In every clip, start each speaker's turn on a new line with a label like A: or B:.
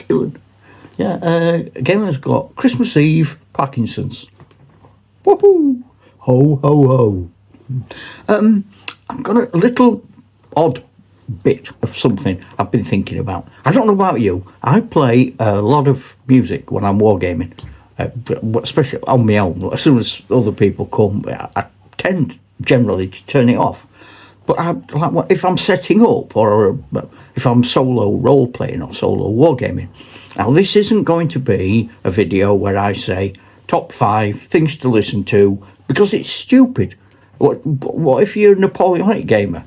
A: Killing. Yeah, Gamer's got Christmas Eve Parkinson's. Woohoo! Ho, ho, ho. I've got a little odd bit of something I've been thinking about. I don't know about you. I play a lot of music when I'm wargaming, especially on my own. As soon as other people come, I tend generally to turn it off. But if I'm setting up, or if I'm solo role playing or solo wargaming, now this isn't going to be a video where I say top 5 things to listen to, because it's stupid. What if you're a Napoleonic gamer?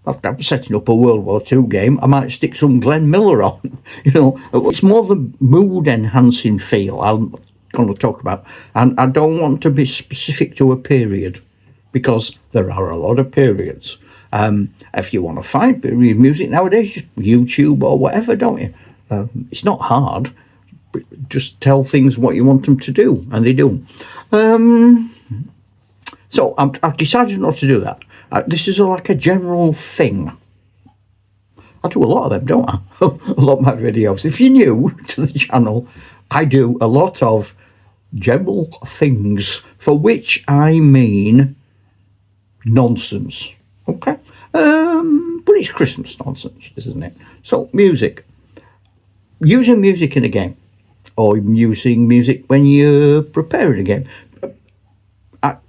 A: After I'm setting up a World War II game, I might stick some Glenn Miller on. It's more the mood enhancing feel I'm going to talk about, and I don't want to be specific to a period, because there are a lot of periods. If you want to find period music nowadays, just YouTube or whatever, don't you? It's not hard. Just tell things what you want them to do, and they do. So I've decided not to do that. This is like a general thing. I do a lot of them, don't I? A lot of my videos. If you're new to the channel, I do a lot of general things, for which I mean nonsense. Okay? But it's Christmas nonsense, isn't it? So, music. Using music in a game, or using music when you're preparing a game.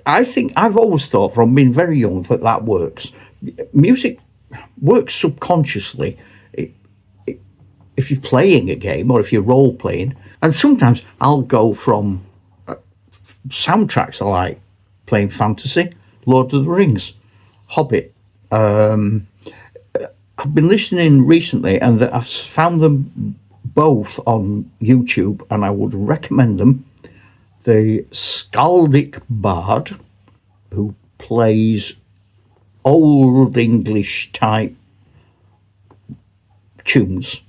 A: I think I've always thought from being very young that works. Music works subconsciously if you're playing a game or if you're role playing. And sometimes I'll go from soundtracks I like, playing fantasy, Lord of the Rings, Hobbit. I've been listening recently, and I've found them both on YouTube, and I would recommend them. The Skaldic Bard, who plays old English type tunes.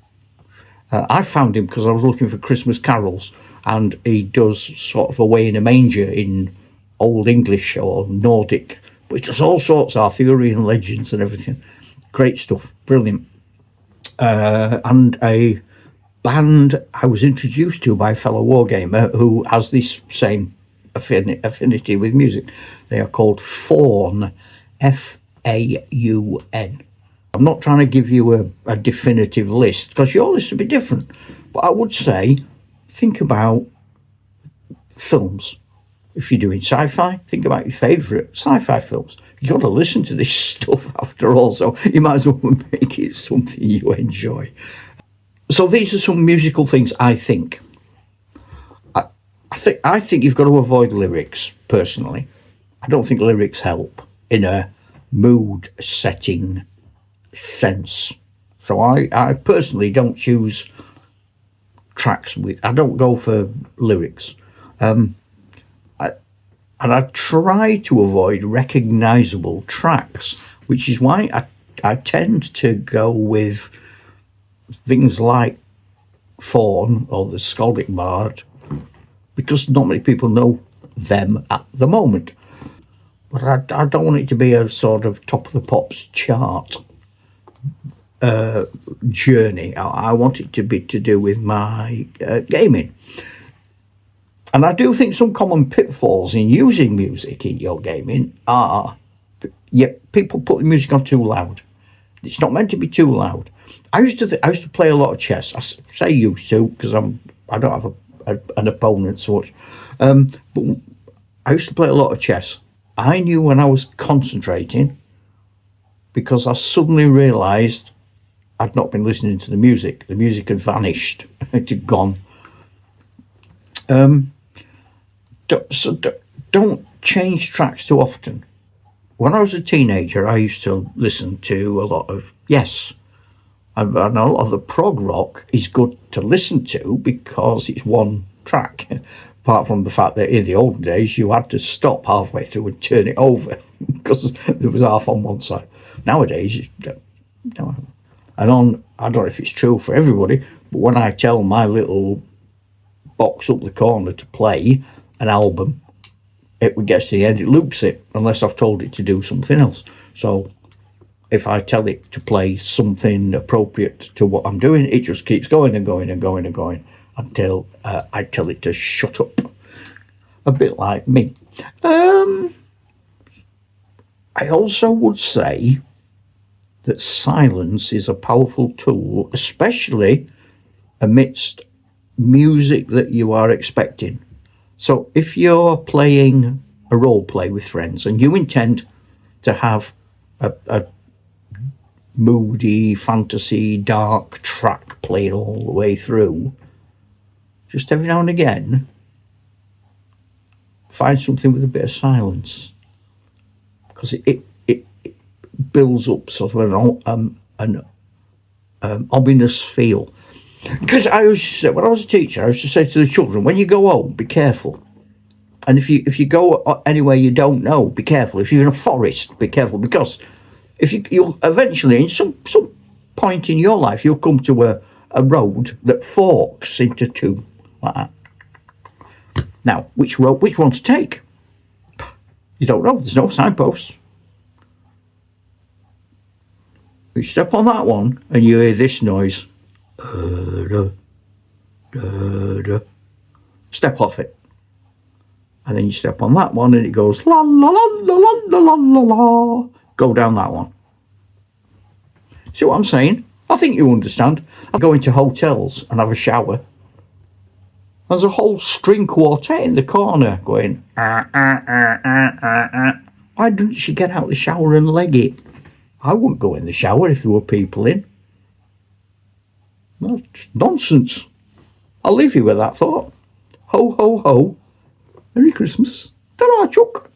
A: I found him because I was looking for Christmas carols, and he does sort of Away in a Manger in Old English or Nordic, but he does all sorts of Arthurian legends and everything. Great stuff, brilliant. And a band I was introduced to by a fellow wargamer who has this same affinity with music. They are called Faun, Faun. I'm not trying to give you a definitive list, because your list would be different, but I would say think about films. If you're doing sci-fi, think about your favourite sci-fi films. You've got to listen to this stuff after all, so you might as well make it something you enjoy. So these are some musical things I think. I think you've got to avoid lyrics, personally. I don't think lyrics help in a mood setting sense. So I personally don't choose tracks with, I don't go for lyrics. And I try to avoid recognisable tracks, which is why I tend to go with things like Faun or the Skaldic Bard, because not many people know them at the moment. But I don't want it to be a sort of top of the pops chart journey. I want it to be to do with my gaming. And I do think some common pitfalls in using music in your gaming are, people put the music on too loud. It's not meant to be too loud. I used to play a lot of chess. I say used to because I don't have an opponent so much. But I used to play a lot of chess. I knew when I was concentrating, because I suddenly realised I'd not been listening to the music. The music had vanished. It had gone. Don't change tracks too often. When I was a teenager, I used to listen to a lot of Yes. And a lot of the prog rock is good to listen to because it's one track. Apart from the fact that in the olden days, you had to stop halfway through and turn it over because there was half on one side. Nowadays, no. And I don't know if it's true for everybody, but when I tell my little box up the corner to play an album, it gets to the end, it loops it, unless I've told it to do something else. So if I tell it to play something appropriate to what I'm doing, it just keeps going and going and going and going until I tell it to shut up. A bit like me. I also would say that silence is a powerful tool, especially amidst music that you are expecting. So if you're playing a role play with friends and you intend to have a moody, fantasy, dark track playing all the way through, just every now and again, find something with a bit of silence, because it builds up sort of an ominous feel. Because I used to say, when I was a teacher, I used to say to the children, when you go home, be careful. And if you go anywhere you don't know, be careful. If you're in a forest, be careful, because if you'll eventually, in some point in your life, you'll come to a road that forks into two, like that. Now, which one to take? You don't know. There's no signpost. You step on that one, and you hear this noise. Step off it. And then you step on that one and it goes la la la la la la la la. Go down that one. See what I'm saying? I think you understand. I go into hotels and have a shower. There's a whole string quartet in the corner going Why didn't she get out of the shower and leg it? I wouldn't go in the shower if there were people in. That's nonsense. I'll leave you with that thought. Ho, ho, ho. Merry Christmas. Ta-ra, Chuck.